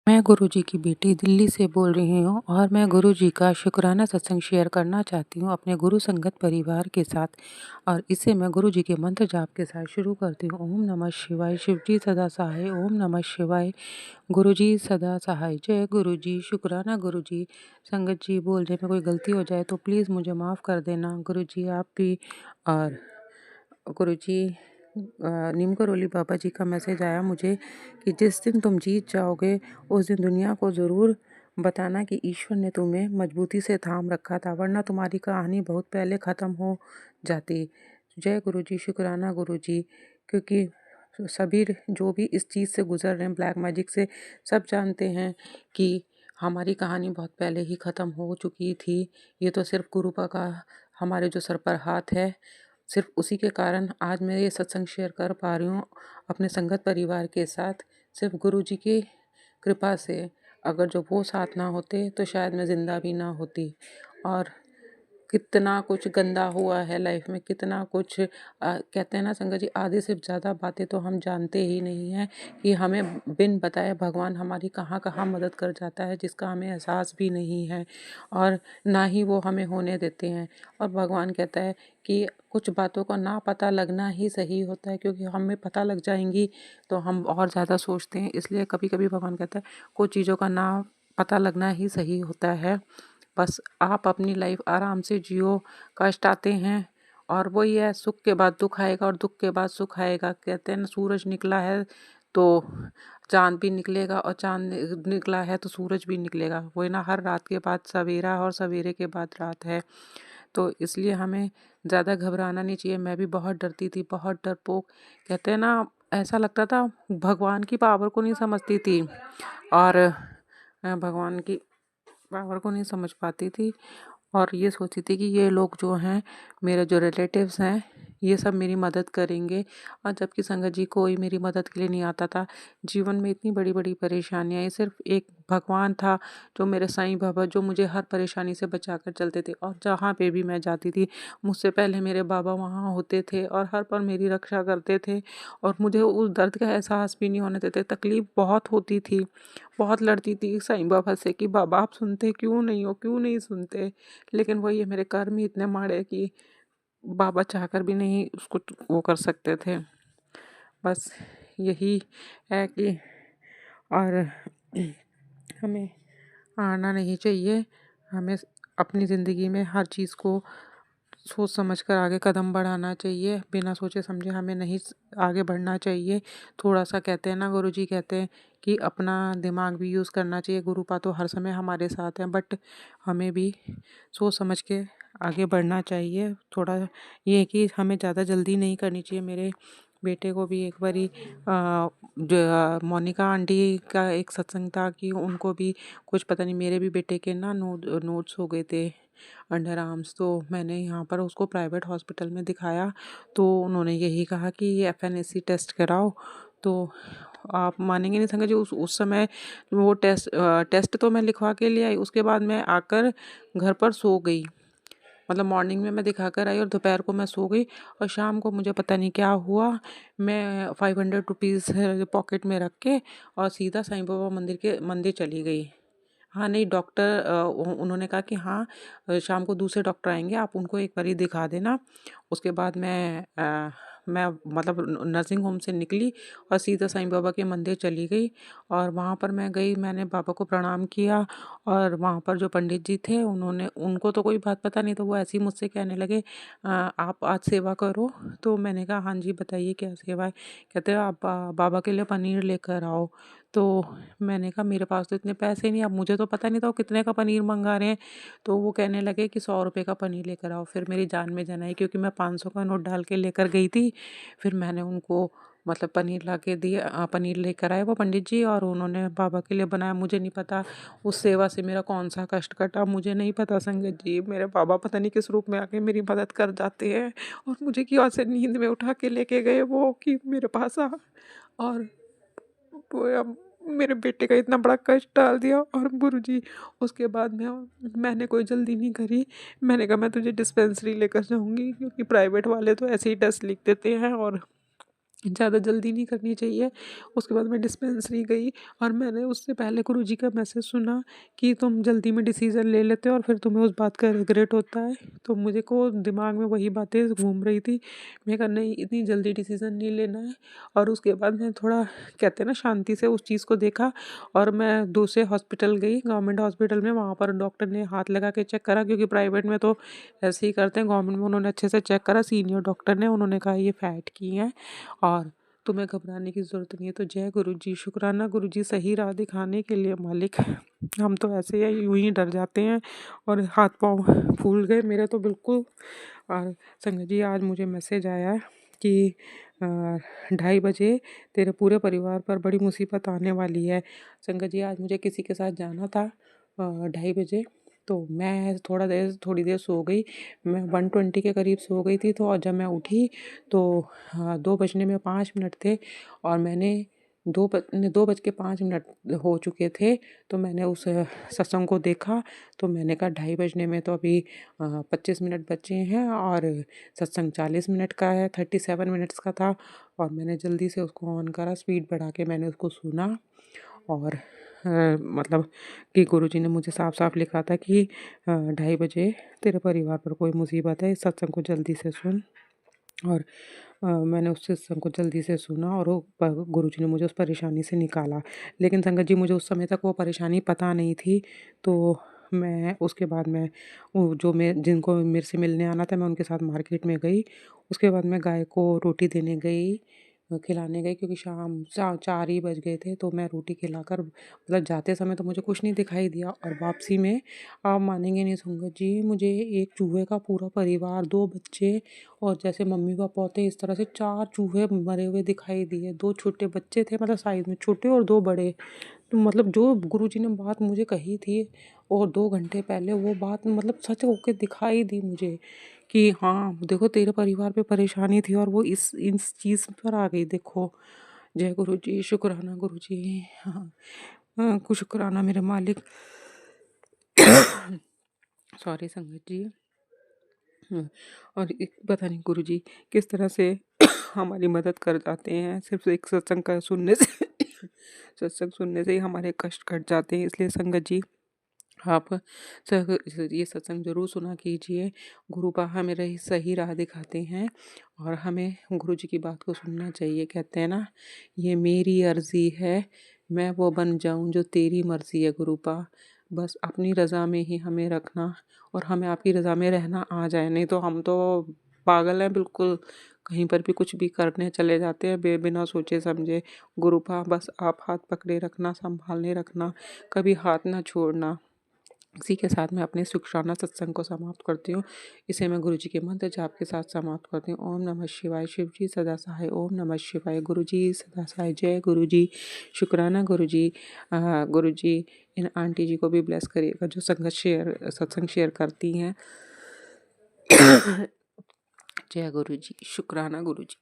मैं गुरुजी की बेटी दिल्ली से बोल रही हूँ और मैं गुरुजी का शुक्राना सत्संग शेयर करना चाहती हूँ अपने गुरु संगत परिवार के साथ। और इसे मैं गुरुजी के मंत्र जाप के साथ शुरू करती हूँ। ओम नमः शिवाय, शिवजी सदा सहाय। ओम नमः शिवाय, गुरुजी सदा सहाय। जय गुरुजी। शुक्राना गुरुजी। संगत जी, बोलने में कोई गलती हो जाए तो प्लीज़ मुझे माफ़ कर देना गुरुजी, आप भी। और गुरुजी, नीम करोली बाबा जी का मैसेज आया मुझे कि जिस दिन तुम जीत जाओगे उस दिन दुनिया को ज़रूर बताना कि ईश्वर ने तुम्हें मजबूती से थाम रखा था, वरना तुम्हारी कहानी बहुत पहले ख़त्म हो जाती। जय गुरुजी। शुक्राना गुरुजी। क्योंकि सभी जो भी इस चीज़ से गुज़र रहे हैं, ब्लैक मैजिक से, सब जानते हैं कि हमारी कहानी बहुत पहले ही ख़त्म हो चुकी थी। ये तो सिर्फ गुरुपा का हमारे जो सर पर हाथ है, सिर्फ उसी के कारण आज मैं ये सत्संग शेयर कर पा रही हूँ अपने संगत परिवार के साथ, सिर्फ गुरुजी की कृपा से। अगर जो वो साथ ना होते तो शायद मैं ज़िंदा भी ना होती। और कितना कुछ गंदा हुआ है लाइफ में, कितना कुछ कहते हैं ना संगत जी, आधे से ज़्यादा बातें तो हम जानते ही नहीं हैं कि हमें बिन बताए भगवान हमारी कहाँ कहाँ मदद कर जाता है, जिसका हमें एहसास भी नहीं है और ना ही वो हमें होने देते हैं। और भगवान कहता है कि कुछ बातों का ना पता लगना ही सही होता है, क्योंकि हमें पता लग जाएंगी तो हम और ज़्यादा सोचते हैं। इसलिए कभी कभी भगवान कहता है कुछ चीज़ों का ना पता लगना ही सही होता है। बस आप अपनी लाइफ आराम से जियो। कष्ट आते हैं और वही है, सुख के बाद दुख आएगा और दुख के बाद सुख आएगा। कहते हैं ना, सूरज निकला है तो चांद भी निकलेगा और चांद निकला है तो सूरज भी निकलेगा। वही ना, हर रात के बाद सवेरा और सवेरे के बाद रात है। तो इसलिए हमें ज़्यादा घबराना नहीं चाहिए। मैं भी बहुत डरती थी, बहुत डरपोक। कहते हैं ना, ऐसा लगता था भगवान की पावर को नहीं समझती थी और भगवान की पावर को नहीं समझ पाती थी और ये सोचती थी कि ये लोग जो हैं, मेरे जो रिलेटिव्स हैं, ये सब मेरी मदद करेंगे। और जबकि संगत जी कोई मेरी मदद के लिए नहीं आता था। जीवन में इतनी बड़ी बड़ी परेशानियाँ, ये सिर्फ एक भगवान था जो मेरे साईं बाबा, जो मुझे हर परेशानी से बचा कर चलते थे। और जहाँ पे भी मैं जाती थी, मुझसे पहले मेरे बाबा वहाँ होते थे और हर पल मेरी रक्षा करते थे और मुझे उस दर्द का एहसास भी नहीं होने देते। तकलीफ़ बहुत होती थी, बहुत लड़ती थी साईं बाबा से कि बाबा आप सुनते क्यों नहीं हो, क्यों नहीं सुनते। लेकिन वही है, मेरे कर्म ही इतने माड़े कि बाबा चाहकर भी नहीं उसको वो कर सकते थे। बस यही है कि और हमें हारना नहीं चाहिए। हमें अपनी ज़िंदगी में हर चीज़ को सोच समझ कर आगे कदम बढ़ाना चाहिए। बिना सोचे समझे हमें नहीं आगे बढ़ना चाहिए। थोड़ा सा, कहते हैं ना, गुरुजी कहते हैं कि अपना दिमाग भी यूज़ करना चाहिए। गुरुपा तो हर समय हमारे साथ हैं, बट हमें भी सोच समझ के आगे बढ़ना चाहिए। थोड़ा ये है कि हमें ज़्यादा जल्दी नहीं करनी चाहिए। मेरे बेटे को भी एक बारी जो मोनिका आंटी का एक सत्संग था कि उनको भी कुछ पता नहीं, मेरे भी बेटे के ना नोट्स हो गए थे अंडर आर्म्स। तो मैंने यहाँ पर उसको प्राइवेट हॉस्पिटल में दिखाया तो उन्होंने यही कहा कि ये एफएनएसी टेस्ट कराओ। तो आप मानेंगे नहीं संगत जी, उस समय वो टेस्ट तो मैं लिखवा के ले आई, उसके बाद मैं आकर घर पर सो गई। मतलब मॉर्निंग में मैं दिखा कर आई और दोपहर को मैं सो गई और शाम को मुझे पता नहीं क्या हुआ, मैं 500 रुपीज़ पॉकेट में रख के और सीधा साईं बाबा मंदिर चली गई। हाँ, नहीं, डॉक्टर उन्होंने कहा कि हाँ, शाम को दूसरे डॉक्टर आएंगे, आप उनको एक बारी दिखा देना। उसके बाद मैं मतलब नर्सिंग होम से निकली और सीधा साईं बाबा के मंदिर चली गई। और वहाँ पर मैं गई, मैंने बाबा को प्रणाम किया और वहाँ पर जो पंडित जी थे, उनको तो कोई बात पता नहीं, तो वो ऐसे ही मुझसे कहने लगे आप आज सेवा करो। तो मैंने कहा हाँ जी, बताइए क्या सेवा है। कहते हैं आप बाबा के लिए पनीर लेकर आओ। तो मैंने कहा मेरे पास तो इतने पैसे नहीं, अब मुझे तो पता नहीं था वो कितने का पनीर मंगा रहे हैं। तो वो कहने लगे कि 100 रुपये का पनीर लेकर आओ। फिर मेरी जान में जान आई, क्योंकि मैं 500 का नोट डाल के लेकर गई थी। फिर मैंने उनको मतलब पनीर ला के दिया, पनीर लेकर आए वो पंडित जी और उन्होंने बाबा के लिए बनाया। मुझे नहीं पता उस सेवा से मेरा कौन सा कष्ट कटा, मुझे नहीं पता संगत जी। मेरे बाबा पता नहीं किस रूप में आके मेरी मदद कर जाते हैं और मुझे क्यों से नींद में उठा के लेके गए वो कि मेरे पास आ। और वो अब मेरे बेटे का इतना बड़ा कष्ट डाल दिया। और गुरुजी, उसके बाद मैंने कोई जल्दी नहीं करी। मैंने कहा मैं तुझे डिस्पेंसरी लेकर जाऊंगी, क्योंकि प्राइवेट वाले तो ऐसे ही टेस्ट लिख देते हैं और ज़्यादा जल्दी नहीं करनी चाहिए। उसके बाद मैं डिस्पेंसरी गई और मैंने उससे पहले गुरुजी का मैसेज सुना कि तुम जल्दी में डिसीज़न ले लेते हो और फिर तुम्हें उस बात का रिग्रेट होता है। तो मुझे को दिमाग में वही बातें घूम रही थी। मैं कहा नहीं, इतनी जल्दी डिसीज़न नहीं लेना है। और उसके बाद मैं थोड़ा, कहते हैं ना, शांति से उस चीज़ को देखा और मैं दूसरे हॉस्पिटल गई, गवर्नमेंट हॉस्पिटल में। वहाँ पर डॉक्टर ने हाथ लगा के चेक करा, क्योंकि प्राइवेट में तो ऐसे ही करते हैं, गवर्नमेंट में उन्होंने अच्छे से चेक करा, सीनियर डॉक्टर ने। उन्होंने कहा ये फैट की हैं और तुम्हें घबराने की ज़रूरत नहीं है। तो जय गुरु जी, शुक्राना गुरु जी सही राह दिखाने के लिए मालिक। हम तो ऐसे ही यूं ही डर जाते हैं और हाथ पाँव फूल गए मेरे तो बिल्कुल। और संगत जी, आज मुझे मैसेज आया कि 2:30 बजे तेरे पूरे परिवार पर बड़ी मुसीबत आने वाली है। संगत जी, आज मुझे किसी के साथ जाना था 2:30 बजे। तो मैं थोड़ी देर सो गई। मैं 1:20 के करीब सो गई थी। तो और जब मैं उठी तो 2 बजने में 5 मिनट थे और मैंने 2:05 हो चुके थे। तो मैंने उस सत्संग को देखा। तो मैंने कहा 2:30 बजने में तो अभी 25 मिनट बचे हैं और सत्संग 40 मिनट का है, 37 मिनट्स का था। और मैंने जल्दी से उसको ऑन करा, स्पीड बढ़ा के मैंने उसको सुना। और मतलब कि गुरुजी ने मुझे साफ-साफ लिखा था कि 2:30 बजे तेरे परिवार पर कोई मुसीबत है, इस सत्संग को जल्दी से सुन। और मैंने उस सत्संग को जल्दी से सुना और वो गुरुजी ने मुझे उस परेशानी से निकाला। लेकिन संगत जी, मुझे उस समय तक वो परेशानी पता नहीं थी। तो मैं उसके बाद मैं वो जो मैं जिनको मेरे से मिलने आना था, मैं उनके साथ मार्केट में गई। उसके बाद मैं गाय को रोटी देने गई, खिलाने गई, क्योंकि शाम 4 ही बज गए थे। तो मैं रोटी खिलाकर, मतलब जाते समय तो मुझे कुछ नहीं दिखाई दिया और वापसी में, आप मानेंगे नहीं संगत जी, मुझे एक चूहे का पूरा परिवार, 2 बच्चे और जैसे मम्मी-पापा होते हैं इस तरह से 4 चूहे मरे हुए दिखाई दिए। 2 छोटे बच्चे थे, मतलब साइज़ में छोटे, और 2 बड़े। तो मतलब जो गुरुजी ने बात मुझे कही थी और 2 घंटे पहले, वो बात मतलब सच होके दिखाई दी मुझे कि हाँ, देखो तेरे परिवार पे परेशानी थी और वो इस चीज़ पर आ गई देखो। जय गुरु जी, शुक्राना गुरु जी। हाँ, शुक्राना मेरे मालिक। सॉरी संगत जी। और एक पता नहीं गुरुजी किस तरह से हमारी मदद कर जाते हैं, सिर्फ एक सत्संग का सुनने से। सत्संग सुनने से ही हमारे कष्ट कट जाते हैं। इसलिए संगत जी, आप ये सत्संग ज़रूर सुना कीजिए। गुरु पा हमें सही राह दिखाते हैं और हमें गुरु जी की बात को सुनना चाहिए। कहते हैं ना, ये मेरी अर्ज़ी है मैं वो बन जाऊं जो तेरी मर्ज़ी है गुरु पा। बस अपनी रज़ा में ही हमें रखना और हमें आपकी रज़ा में रहना आ जाए। नहीं तो हम तो पागल हैं बिल्कुल, कहीं पर भी कुछ भी करने चले जाते हैं बिना सोचे समझे। गुरु पा, बस आप हाथ पकड़े रखना, संभालने रखना, कभी हाथ ना छोड़ना। इसी के साथ मैं अपने शुक्राना सत्संग को समाप्त करती हूँ। इसे मैं गुरु जी के मंत्र जाप के साथ समाप्त करती हूँ। ओम नमः शिवाय। शिव जी सदा सहाय। ओम नमः शिवाय। गुरु जी सदा सहाय। जय गुरु जी, शुक्राना गुरु जी। गुरु जी इन आंटी जी को भी ब्लेस करिएगा जो सत्संग शेयर करती हैं। जय गुरु जी, शुक्राना गुरु जी।